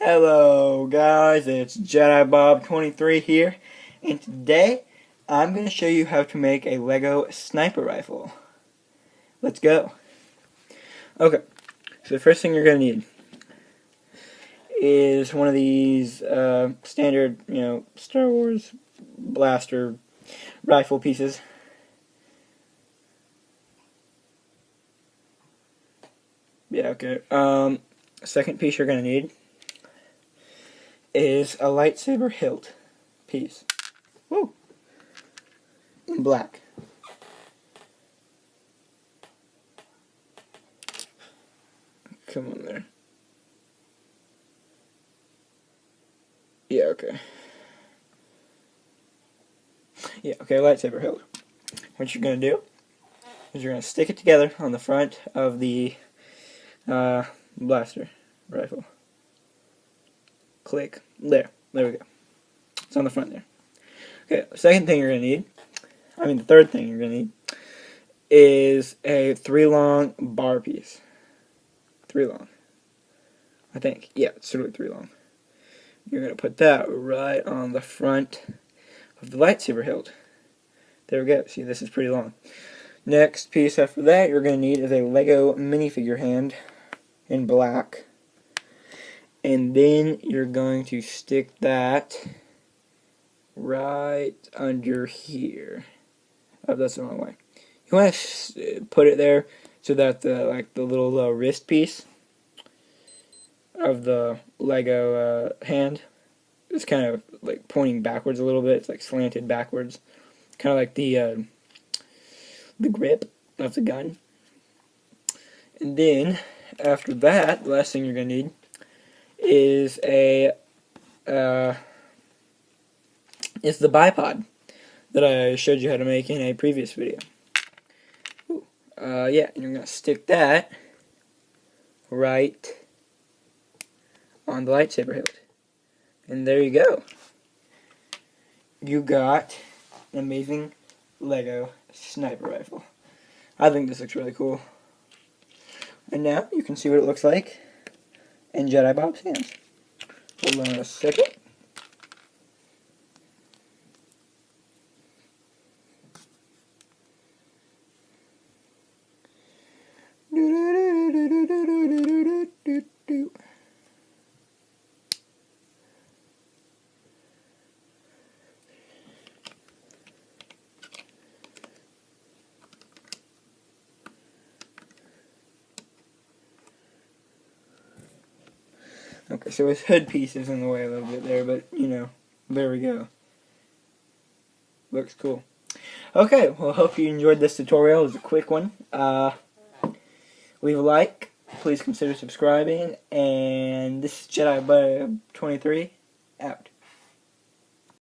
Hello guys, it's Jedi Bob 23 here, and today I'm going to show you how to make a Lego sniper rifle. Let's go. Okay, so the first thing you're going to need is one of these standard, Star Wars blaster rifle pieces. Yeah, okay. Second piece you're going to need is a lightsaber hilt piece. Woo! In black. Come on there. Yeah, okay. Yeah, okay, lightsaber hilt. What you're going to do is you're going to stick it together on the front of the blaster rifle. Click. There we go. It's on the front there. Okay, the second thing you're going to need, the third thing you're going to need, is a 3-long bar piece. 3 long. I think. Yeah, it's really 3 long. You're going to put that right on the front of the lightsaber hilt. There we go. See, this is pretty long. Next piece after that you're going to need is a Lego minifigure hand in black. And then you're going to stick that right under here. Oh, that's the wrong way. You want to put it there so that the little wrist piece of the Lego hand is kind of like pointing backwards a little bit. It's like slanted backwards, kind of like the grip of the gun. And then after that, the last thing you're gonna need is the bipod that I showed you how to make in a previous video. Yeah, and you're gonna stick that right on the lightsaber hilt. And there you go. You got an amazing Lego sniper rifle. I think this looks really cool. And now you can see what it looks like in Jedi Bob's hands. Hold on a second. Okay, so his hood piece is in the way a little bit there, but, there we go. Looks cool. Okay, well, hope you enjoyed this tutorial. It was a quick one. Leave a like. Please consider subscribing. And this is Jedi Bob 23 out.